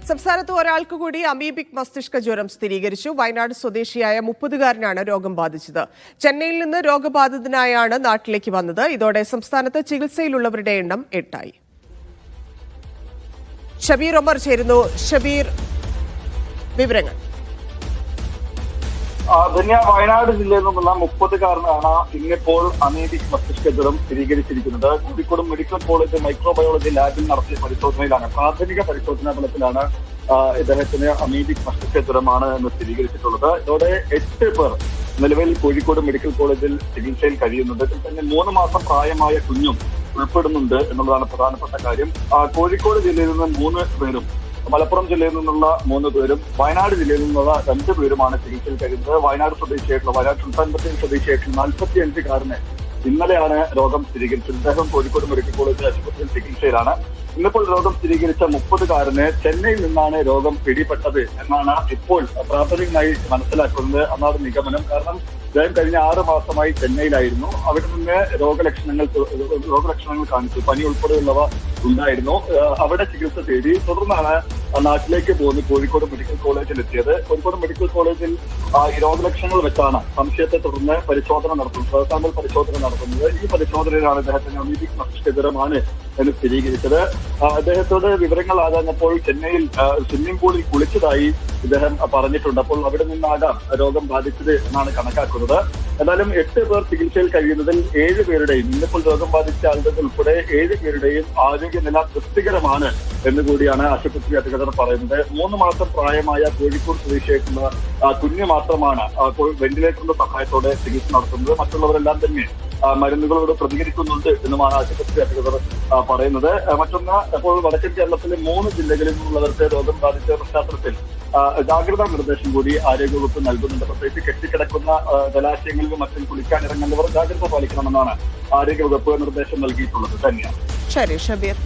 സംസ്ഥാനത്ത് ഒരാൾക്ക് കൂടി അമീബിക് മസ്തിഷ്ക ജ്വരം സ്ഥിരീകരിച്ചു. വയനാട് സ്വദേശിയായ 30-കാരനാണ് രോഗം ബാധിച്ചത്. ചെന്നൈയിൽ നിന്ന് രോഗബാധിതനായാണ് നാട്ടിലേക്ക് വന്നത്. ഇതോടെ സംസ്ഥാനത്ത് ചികിത്സയിലുള്ളവരുടെ എണ്ണം 8 ആയി. ഷബീർ ഒമർ ചേരുന്നു. ഷബീർ, വിവരങ്ങൾ. വയനാട് ജില്ലയിൽ നിന്നുള്ള 30-കാരനാണ് ഇന്നിപ്പോൾ അമീബിക് മസ്തിഷ്ക ജ്വരം സ്ഥിരീകരിച്ചിരിക്കുന്നത്. കോഴിക്കോട് മെഡിക്കൽ കോളേജ് മൈക്രോബയോളജി ലാബിൽ നടത്തിയ പരിശോധനയിലാണ്, പ്രാഥമിക പരിശോധനാ ഫലത്തിലാണ് ഇദ്ദേഹത്തിന് അമീബിക് മസ്തിഷ്ക ജ്വരമാണ് എന്ന് സ്ഥിരീകരിച്ചിട്ടുള്ളത്. ഇതോടെ 8 പേർ നിലവിൽ കോഴിക്കോട് മെഡിക്കൽ കോളേജിൽ ചികിത്സയിൽ കഴിയുന്നുണ്ട്. ഇതിൽ തന്നെ 3 മാസം പ്രായമായ കുഞ്ഞും ഉൾപ്പെടുന്നുണ്ട് എന്നുള്ളതാണ് പ്രധാനപ്പെട്ട കാര്യം. കോഴിക്കോട് ജില്ലയിൽ നിന്ന് 3 പേരും, മലപ്പുറം ജില്ലയിൽ നിന്നുള്ള 3 പേരും, വയനാട് ജില്ലയിൽ നിന്നുള്ള 2 പേരുമാണ് ചികിത്സയിൽ കഴിയുന്നത്. വയനാട് സുൽത്താൻ ബത്തേരി സ്വദേശിയായിട്ടുള്ള 45-കാരന് ഇന്നലെയാണ് രോഗം സ്ഥിരീകരിച്ചത്. ഇദ്ദേഹം കോഴിക്കോട് മെഡിക്കൽ കോളേജ് ആശുപത്രിയിൽ ചികിത്സയിലാണ്. ഇന്നിപ്പോൾ രോഗം സ്ഥിരീകരിച്ച 30-കാരന് ചെന്നൈയിൽ നിന്നാണ് രോഗം പിടിപെട്ടത് എന്നാണ് ഇപ്പോൾ പ്രാഥമികമായി മനസ്സിലാക്കുന്നത്. എന്നാണ് നിഗമനം. കാരണം ഇദ്ദേഹം കഴിഞ്ഞ 6 മാസമായി ചെന്നൈയിലായിരുന്നു. അവിടെ നിന്ന് രോഗലക്ഷണങ്ങൾ കാണിച്ചു, പനി ഉൾപ്പെടെയുള്ളവ ഉണ്ടായിരുന്നു. അവിടെ ചികിത്സ തേടി തുടർന്നാണ് നാട്ടിലേക്ക് പോകുന്നത്. കോഴിക്കോട് മെഡിക്കൽ കോളേജിൽ എത്തിയത്. കോഴിക്കോട് മെഡിക്കൽ കോളേജിൽ ഈ രോഗലക്ഷണങ്ങൾ വെച്ചാണ് സംശയത്തെ തുടർന്ന് പരിശോധന നടത്തുന്നത്, സാമ്പിൾ പരിശോധന നടത്തുന്നത്. ഈ പരിശോധനയിലാണ് ഇദ്ദേഹത്തിന് അമീബിക് മസ്തിഷ്ക ജ്വരമാണ് എന്ന് സ്ഥിരീകരിച്ചത്. അദ്ദേഹത്തോട് വിവരങ്ങൾ ആകാഞ്ഞപ്പോൾ ചെന്നൈയിൽ സ്വിമ്മിംഗ് പൂളിൽ കുളിച്ചതായി ഇദ്ദേഹം പറഞ്ഞിട്ടുണ്ട്. അപ്പോൾ അവിടെ നിന്നാകാം രോഗം ബാധിച്ചത് എന്നാണ് കണക്കാക്കുന്നത്. എന്നാലും 8 പേർ ചികിത്സയിൽ കഴിയുന്നതിൽ 7 പേരുടെയും, ഇന്നിപ്പോൾ രോഗം ബാധിച്ച ആളുകൾ ഉൾപ്പെടെ 7 പേരുടെയും ആരോഗ്യനില തൃപ്തികരമാണ് എന്നുകൂടിയാണ് ആശുപത്രി അധികൃതർ പറയുന്നത്. 3 മാസം പ്രായമായ കോഴിക്കോട് സ്വദേശിയായിട്ടുള്ള കുഞ്ഞ് മാത്രമാണ് വെന്റിലേറ്ററിന്റെ സഹായത്തോടെ ചികിത്സ നടത്തുന്നത്. മറ്റുള്ളവരെല്ലാം തന്നെ മരുന്നുകളോട് പ്രതികരിക്കുന്നുണ്ട് എന്നുമാണ് ആശുപത്രി അധികൃതർ പറയുന്നത്. മറ്റൊന്ന്, ഇപ്പോൾ വടക്കൻ കേരളത്തിലെ 3 ജില്ലകളിൽ നിന്നുള്ളവർക്ക് രോഗം ബാധിച്ച പശ്ചാത്തലത്തിൽ ജാഗ്രതാ നിർദ്ദേശം കൂടി ആരോഗ്യവകുപ്പ് നൽകുന്നുണ്ട്. പ്രത്യേകിച്ച് കെട്ടിക്കിടക്കുന്ന ജലാശയങ്ങളിലും മറ്റും കുളിക്കാനിറങ്ങുന്നവർ ജാഗ്രത പാലിക്കണമെന്നാണ് ആരോഗ്യവകുപ്പ് നിർദ്ദേശം നൽകിയിട്ടുള്ളത് തന്നെയാണ്. ശരി ഷബീർ.